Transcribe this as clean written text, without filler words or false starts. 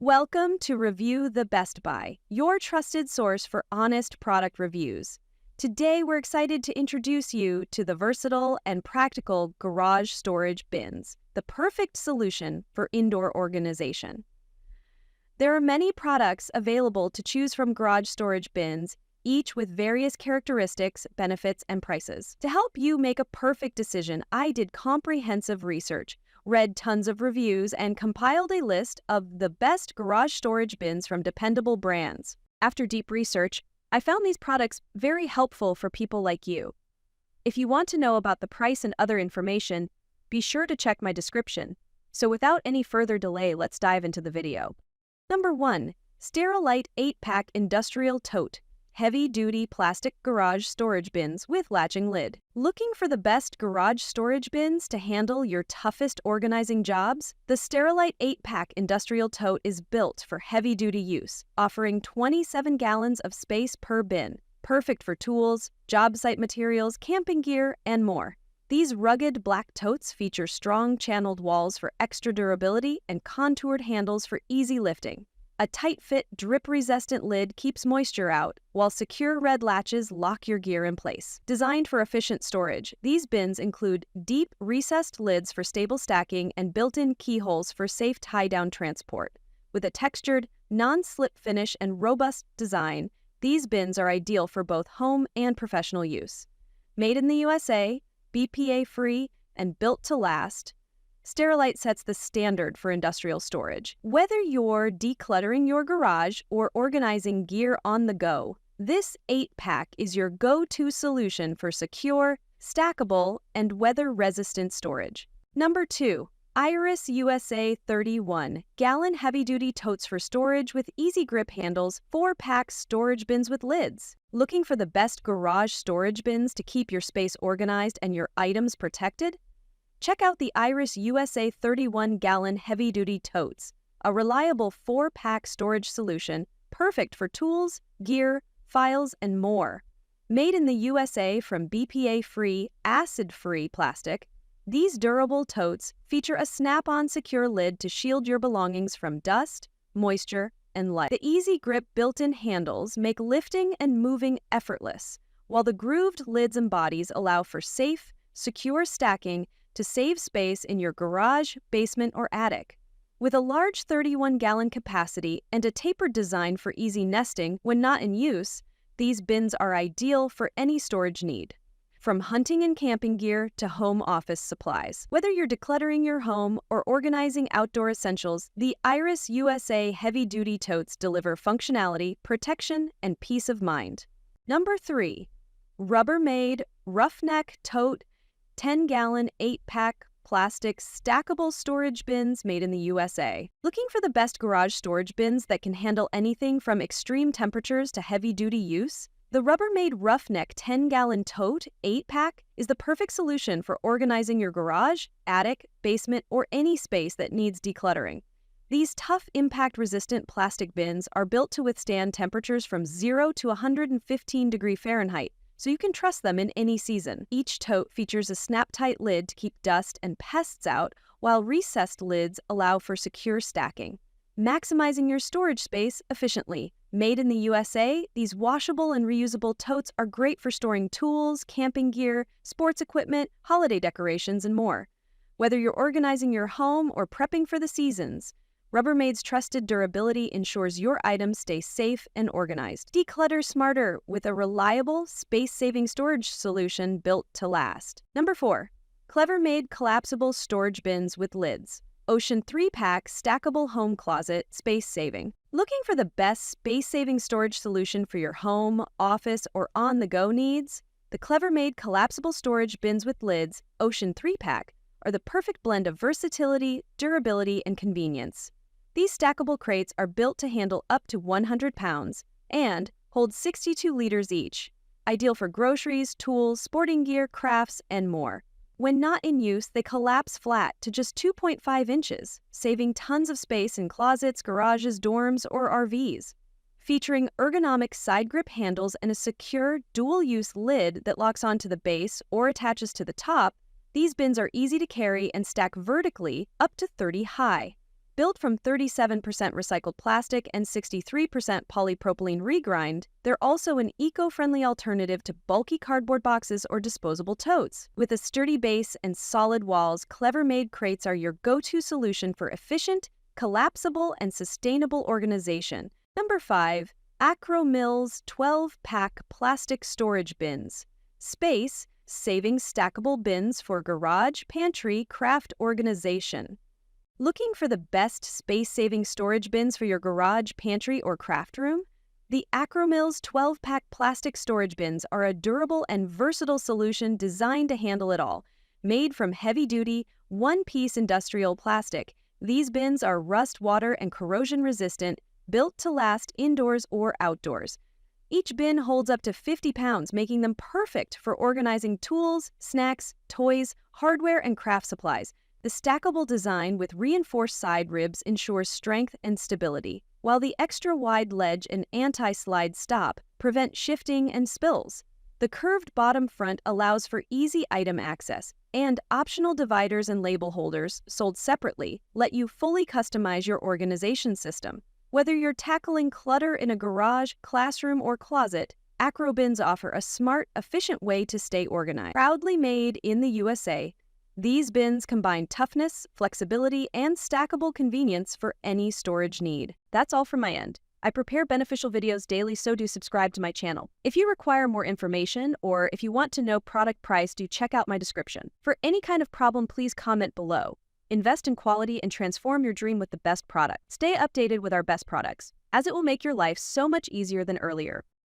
Welcome to Review the Best Buy, your trusted source for honest product reviews. Today, we're excited to introduce you to the versatile and practical garage storage bins, the perfect solution for indoor organization. There are many products available to choose from garage storage bins, each with various characteristics, benefits, and prices. To help you make a perfect decision, I did comprehensive research, read tons of reviews, and compiled a list of the best garage storage bins from dependable brands. After deep research, I found these products very helpful for people like you. If you want to know about the price and other information, be sure to check my description. So without any further delay, let's dive into the video. Number 1. Sterilite 8-Pack Industrial Tote Heavy-Duty Plastic Garage Storage Bins with Latching Lid. Looking for the best garage storage bins to handle your toughest organizing jobs? The Sterilite 8-Pack Industrial Tote is built for heavy-duty use, offering 27 gallons of space per bin, perfect for tools, job site materials, camping gear, and more. These rugged black totes feature strong channeled walls for extra durability and contoured handles for easy lifting. A tight-fit, drip-resistant lid keeps moisture out, while secure red latches lock your gear in place. Designed for efficient storage, these bins include deep, recessed lids for stable stacking and built-in keyholes for safe tie-down transport. With a textured, non-slip finish and robust design, these bins are ideal for both home and professional use. Made in the USA, BPA-free, and built to last, Sterilite sets the standard for industrial storage. Whether you're decluttering your garage or organizing gear on the go, this 8-pack is your go-to solution for secure, stackable, and weather-resistant storage. Number 2. Iris USA 31-gallon heavy-duty totes for storage with easy grip handles, 4-pack storage bins with lids. Looking for the best garage storage bins to keep your space organized and your items protected? Check out the Iris USA 31-gallon heavy-duty totes, a reliable 4-pack storage solution perfect for tools, gear, files, and more. Made in the USA from BPA-free, acid-free plastic, these durable totes feature a snap-on secure lid to shield your belongings from dust, moisture, and light. The easy grip built-in handles make lifting and moving effortless, while the grooved lids and bodies allow for safe, secure stacking to save space in your garage, basement, or attic. With a large 31-gallon capacity and a tapered design for easy nesting when not in use, these bins are ideal for any storage need. From hunting and camping gear to home office supplies. Whether you're decluttering your home or organizing outdoor essentials, the Iris USA heavy-duty totes deliver functionality, protection, and peace of mind. Number 3. Rubbermaid Roughneck Tote 10-gallon 8-pack plastic stackable storage bins made in the USA. Looking for the best garage storage bins that can handle anything from extreme temperatures to heavy-duty use? The Rubbermaid Roughneck 10-gallon tote 8-pack is the perfect solution for organizing your garage, attic, basement, or any space that needs decluttering. These tough, impact-resistant plastic bins are built to withstand temperatures from 0 to 115 degrees Fahrenheit, so you can trust them in any season. Each tote features a snap-tight lid to keep dust and pests out, while recessed lids allow for secure stacking, maximizing your storage space efficiently. Made in the USA, these washable and reusable totes are great for storing tools, camping gear, sports equipment, holiday decorations, and more. Whether you're organizing your home or prepping for the seasons, Rubbermaid's trusted durability ensures your items stay safe and organized. Declutter smarter with a reliable, space-saving storage solution built to last. Number 4. CleverMade Collapsible Storage Bins with Lids. Ocean 3-pack Stackable Home Closet Space-Saving. Looking for the best space-saving storage solution for your home, office, or on-the-go needs? The CleverMade Collapsible Storage Bins with Lids, Ocean 3-pack, are the perfect blend of versatility, durability, and convenience. These stackable crates are built to handle up to 100 pounds and hold 62 liters each, ideal for groceries, tools, sporting gear, crafts, and more. When not in use, they collapse flat to just 2.5 inches, saving tons of space in closets, garages, dorms, or RVs. Featuring ergonomic side grip handles and a secure dual-use lid that locks onto the base or attaches to the top, these bins are easy to carry and stack vertically up to 30 high. Built from 37% recycled plastic and 63% polypropylene regrind, they're also an eco-friendly alternative to bulky cardboard boxes or disposable totes. With a sturdy base and solid walls, CleverMade crates are your go-to solution for efficient, collapsible, and sustainable organization. Number 5. Akro-Mils 12-pack plastic storage bins. Space-saving stackable bins for garage, pantry, craft organization. Looking for the best space-saving storage bins for your garage, pantry, or craft room? The Akro-Mils 12-pack plastic storage bins are a durable and versatile solution designed to handle it all. Made from heavy-duty, one-piece industrial plastic, these bins are rust, water, and corrosion-resistant, built to last indoors or outdoors. Each bin holds up to 50 pounds, making them perfect for organizing tools, snacks, toys, hardware, and craft supplies. The stackable design with reinforced side ribs ensures strength and stability, while the extra-wide ledge and anti-slide stop prevent shifting and spills. The curved bottom front allows for easy item access, and optional dividers and label holders, sold separately, let you fully customize your organization system. Whether you're tackling clutter in a garage, classroom, or closet, Acro bins offer a smart, efficient way to stay organized. Proudly made in the USA, these bins combine toughness, flexibility, and stackable convenience for any storage need. That's all from my end. I prepare beneficial videos daily, so do subscribe to my channel. If you require more information or if you want to know product price, do check out my description. For any kind of problem, please comment below. Invest in quality and transform your dream with the best product. Stay updated with our best products, as it will make your life so much easier than earlier.